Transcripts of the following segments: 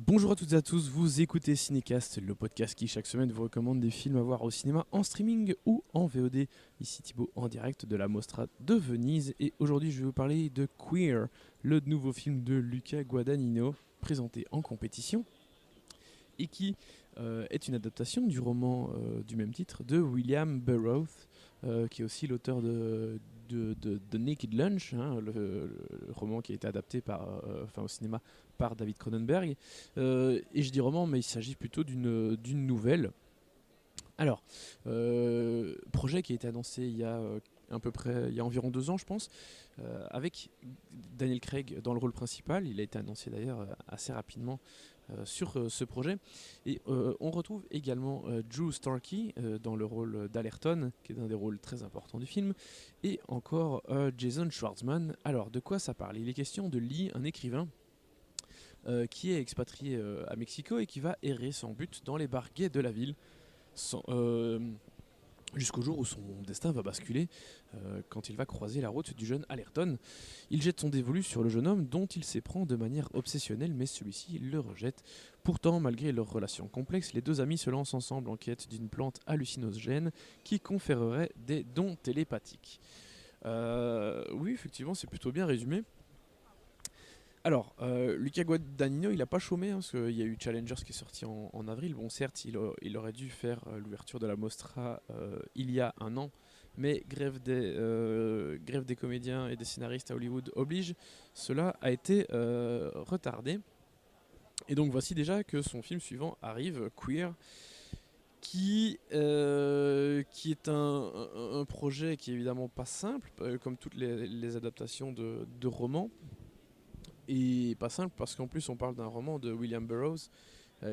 Bonjour à toutes et à tous, vous écoutez Cinécast, le podcast qui chaque semaine vous recommande des films à voir au cinéma en streaming ou en VOD. Ici Thibaut en direct de la Mostra de Venise et aujourd'hui je vais vous parler de Queer, le nouveau film de Luca Guadagnino présenté en compétition et qui est une adaptation du roman du même titre de William Burroughs, qui est aussi l'auteur de The Naked Lunch, hein, le roman qui a été adapté au cinéma par David Cronenberg. Et je dis roman, mais il s'agit plutôt d'une nouvelle. Alors, projet qui a été annoncé il y a il y a environ 2 ans, je pense, avec Daniel Craig dans le rôle principal. Il a été annoncé d'ailleurs assez rapidement sur ce projet. Et on retrouve également Drew Starkey dans le rôle d'Allerton, qui est un des rôles très importants du film, et encore Jason Schwartzman. Alors, de quoi ça parle? Il est question de Lee, un écrivain qui est expatrié à Mexico et qui va errer sans but dans les bars gays de la ville. Sans, jusqu'au jour où son destin va basculer quand il va croiser la route du jeune Allerton. Il jette son dévolu sur le jeune homme dont il s'éprend de manière obsessionnelle, mais celui-ci le rejette. Pourtant, malgré leur relation complexe, les deux amis se lancent ensemble en quête d'une plante hallucinogène qui conférerait des dons télépathiques. Oui, effectivement, c'est plutôt bien résumé. Alors, Luca Guadagnino, il a pas chômé, hein, parce qu'il y a eu Challengers qui est sorti en avril. Bon, certes, il aurait dû faire l'ouverture de la Mostra il y a un an, mais grève des comédiens et des scénaristes à Hollywood oblige, cela a été retardé. Et donc voici déjà que son film suivant arrive, Queer, qui est un projet qui est évidemment pas simple, comme toutes les adaptations de romans. Et pas simple parce qu'en plus on parle d'un roman de William Burroughs,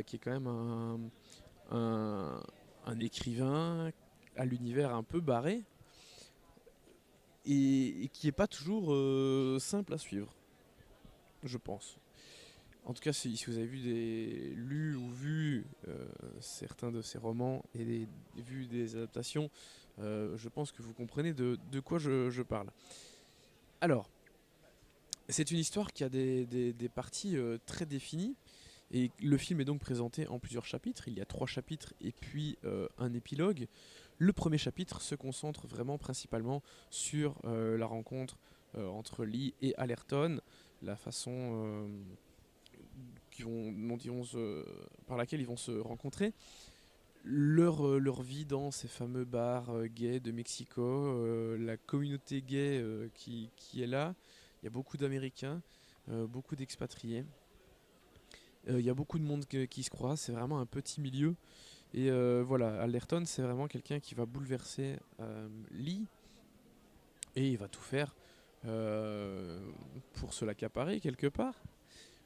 qui est quand même un, un écrivain à l'univers un peu barré et qui est pas toujours simple à suivre, je pense. En tout cas, si vous avez lu ou vu certains de ses romans et vu des adaptations, je pense que vous comprenez de quoi je parle. Alors, c'est une histoire qui a des parties très définies. Et le film est donc présenté en plusieurs chapitres. Il y a 3 chapitres et puis un épilogue. Le premier chapitre se concentre vraiment principalement sur la rencontre entre Lee et Allerton, la façon par laquelle ils vont se rencontrer, leur vie dans ces fameux bars gays de Mexico, la communauté gay qui est là. Il y a beaucoup d'Américains, beaucoup d'expatriés. Il y a beaucoup de monde qui se croise, c'est vraiment un petit milieu. Et voilà, Allerton, c'est vraiment quelqu'un qui va bouleverser Lee et il va tout faire pour se l'accaparer quelque part.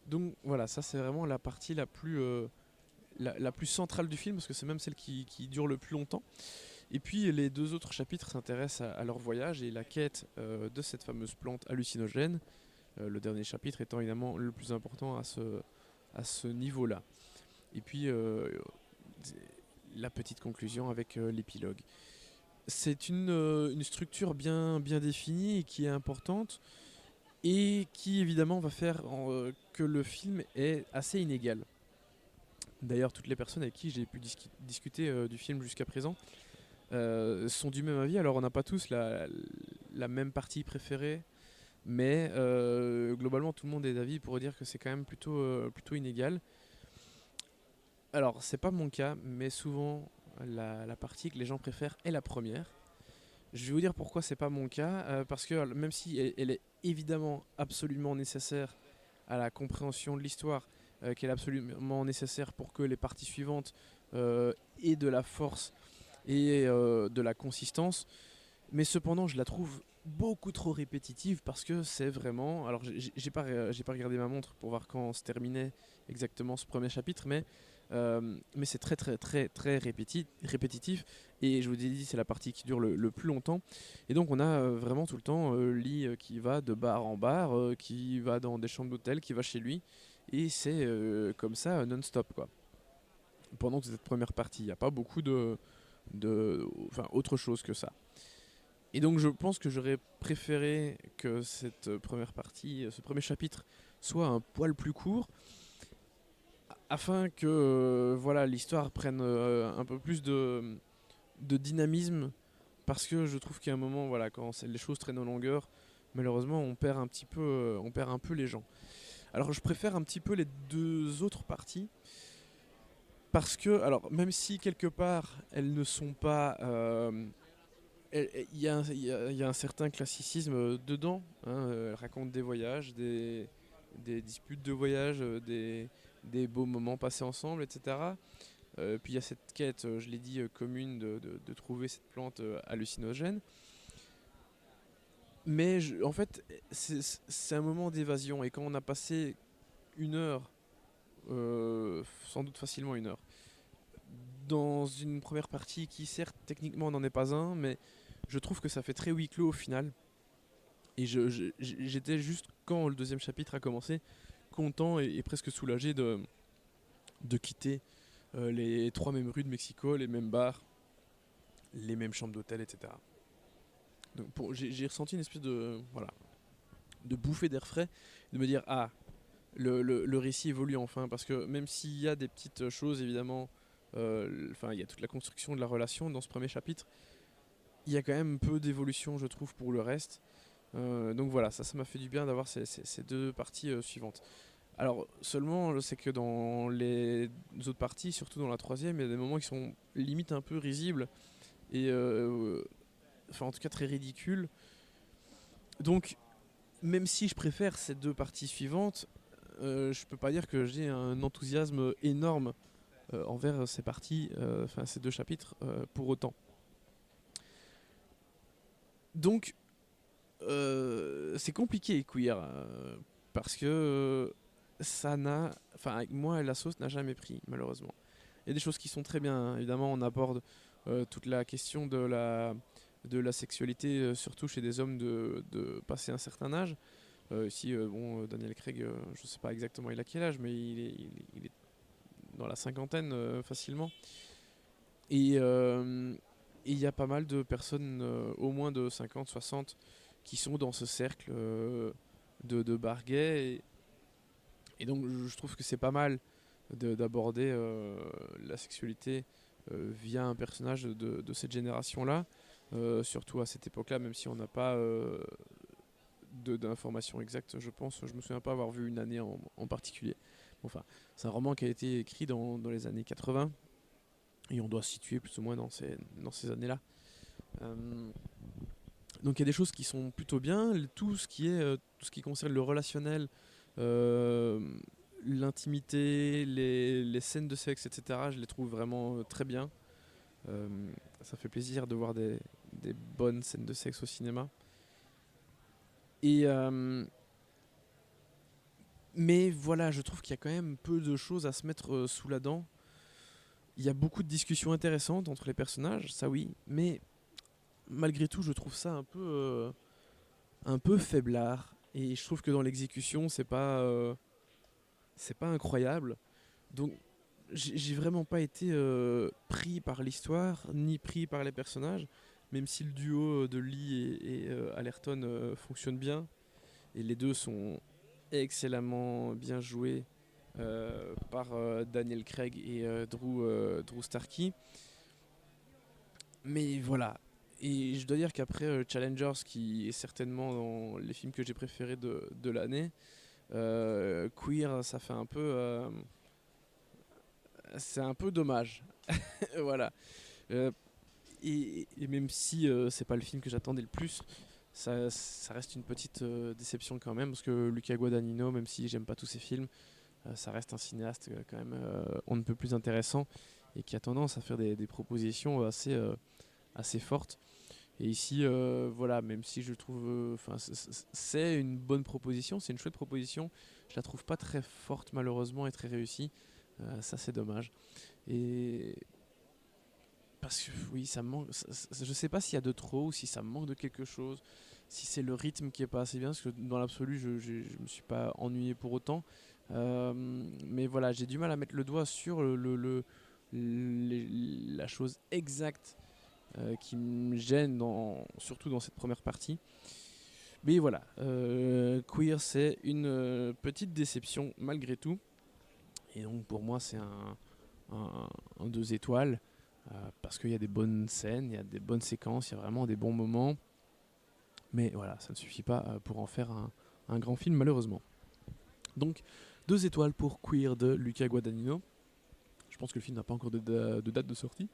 Donc voilà, ça c'est vraiment la partie la plus centrale du film parce que c'est même celle qui dure le plus longtemps. Et puis les 2 autres chapitres s'intéressent à leur voyage et la quête de cette fameuse plante hallucinogène. Le dernier chapitre étant évidemment le plus important à ce niveau-là. Et puis la petite conclusion avec l'épilogue. C'est une structure bien définie et qui est importante et qui évidemment va faire que le film est assez inégal. D'ailleurs, toutes les personnes avec qui j'ai pu discuter du film jusqu'à présent sont du même avis. Alors, on n'a pas tous la même partie préférée, mais globalement, tout le monde est d'avis pour dire que c'est quand même plutôt inégal. Alors, c'est pas mon cas, mais souvent, la partie que les gens préfèrent est la première. Je vais vous dire pourquoi c'est pas mon cas, parce que même si elle est évidemment absolument nécessaire à la compréhension de l'histoire, qu'elle est absolument nécessaire pour que les parties suivantes aient de la force et de la consistance, mais cependant je la trouve beaucoup trop répétitive parce que c'est vraiment... Alors j'ai pas regardé ma montre pour voir quand se terminait exactement ce premier chapitre, mais c'est très répétitif et je vous ai dit c'est la partie qui dure le plus longtemps et donc on a vraiment tout le temps Lee qui va de bar en bar, qui va dans des chambres d'hôtel, qui va chez lui et c'est comme ça non-stop quoi. Pendant toute cette première partie, il n'y a pas beaucoup enfin autre chose que ça. Et donc je pense que j'aurais préféré que cette première partie, ce premier chapitre soit un poil plus court. afin que voilà, l'histoire prenne un peu plus de dynamisme, parce que je trouve qu'à un moment, voilà, quand les choses traînent en longueur, malheureusement on perd un peu les gens. Alors je préfère un petit peu les deux autres parties, parce que, alors même si quelque part elles ne sont pas... il y a un certain classicisme dedans, hein, elle raconte des voyages, des disputes de voyage, des beaux moments passés ensemble, etc. Puis il y a cette quête, je l'ai dit, commune de trouver cette plante hallucinogène. Mais en fait, c'est un moment d'évasion. Et quand on a passé une heure, sans doute facilement une heure, dans une première partie qui certes techniquement n'en est pas un, mais je trouve que ça fait très huis clos au final. Et j'étais juste, quand le deuxième chapitre a commencé, content et presque soulagé de quitter les trois mêmes rues de Mexico, les mêmes bars, les mêmes chambres d'hôtel, etc. Donc j'ai ressenti une espèce de, voilà, de bouffée d'air frais, de me dire ah, le récit évolue enfin, parce que même s'il y a des petites choses évidemment, enfin il y a toute la construction de la relation dans ce premier chapitre, il y a quand même peu d'évolution je trouve pour le reste. Donc voilà, ça m'a fait du bien d'avoir ces deux parties suivantes. Alors seulement, c'est que dans les autres parties, surtout dans la troisième, il y a des moments qui sont limite un peu risibles et enfin en tout cas très ridicules. Donc même si je préfère ces deux parties suivantes, je peux pas dire que j'ai un enthousiasme énorme envers ces parties, enfin ces deux chapitres pour autant. Donc c'est compliqué Queer parce que ça n'a, enfin avec moi la sauce n'a jamais pris malheureusement. Il y a des choses qui sont très bien, hein. Évidemment on aborde toute la question de la sexualité, surtout chez des hommes de passer un certain âge. Ici, bon, Daniel Craig, je sais pas exactement il a quel âge, mais il est dans la cinquantaine facilement. Et il y a pas mal de personnes, au moins de 50, 60, qui sont dans ce cercle de bar gay. Et donc je trouve que c'est pas mal d'aborder la sexualité via un personnage de cette génération-là, surtout à cette époque-là, même si on n'a pas d'informations exactes, je pense. Je me souviens pas avoir vu une année en particulier. Enfin, c'est un roman qui a été écrit dans les années 80 et on doit se situer plus ou moins dans ces années-là. Euh, donc il y a des choses qui sont plutôt bien. Tout ce qui concerne le relationnel, euh, l'intimité, les scènes de sexe, etc. Je les trouve vraiment très bien. Euh, Ça fait plaisir de voir des bonnes scènes de sexe au cinéma. Et mais voilà, je trouve qu'il y a quand même peu de choses à se mettre sous la dent. Il y a beaucoup de discussions intéressantes entre les personnages, ça oui, mais malgré tout, je trouve ça un peu faiblard. Et je trouve que dans l'exécution, c'est pas incroyable. Donc, j'ai vraiment pas été pris par l'histoire, ni pris par les personnages, même si le duo de Lee et Allerton fonctionne bien. Et les deux sont excellemment bien joués par Daniel Craig et Drew Starkey. Mais voilà. Et je dois dire qu'après Challengers, qui est certainement dans les films que j'ai préférés de l'année, Queer, ça fait un peu... c'est un peu dommage. Voilà. Euh, et même si c'est pas le film que j'attendais le plus, ça reste une petite déception quand même, parce que Luca Guadagnino, même si j'aime pas tous ses films, ça reste un cinéaste quand même on ne peut plus intéressant et qui a tendance à faire des propositions assez fortes. Et ici, voilà, même si je trouve, enfin, c'est une bonne proposition, c'est une chouette proposition, je la trouve pas très forte malheureusement et très réussie. Ça c'est dommage. Et parce que oui, ça me manque. Je sais pas s'il y a de trop ou si ça me manque de quelque chose, si c'est le rythme qui est pas assez bien, parce que dans l'absolu, je me suis pas ennuyé pour autant. Mais voilà, j'ai du mal à mettre le doigt sur la chose exacte qui me gêne, surtout dans cette première partie. Mais voilà, Queer, c'est une petite déception malgré tout. Et donc pour moi c'est un 2 étoiles, parce qu'il y a des bonnes scènes, il y a des bonnes séquences, il y a vraiment des bons moments. Mais voilà, ça ne suffit pas pour en faire un grand film malheureusement. Donc 2 étoiles pour Queer de Luca Guadagnino. Je pense que le film n'a pas encore de date de sortie.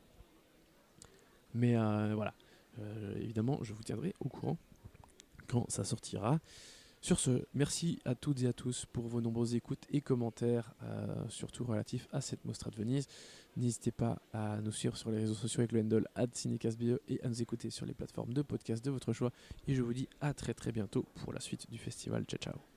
Mais voilà, évidemment je vous tiendrai au courant quand ça sortira. Sur ce, merci à toutes et à tous pour vos nombreuses écoutes et commentaires, surtout relatifs à cette Mostra de Venise. N'hésitez pas à nous suivre sur les réseaux sociaux avec le handle @cinecastbe et à nous écouter sur les plateformes de podcast de votre choix. Et je vous dis à très très bientôt pour la suite du festival. Ciao ciao.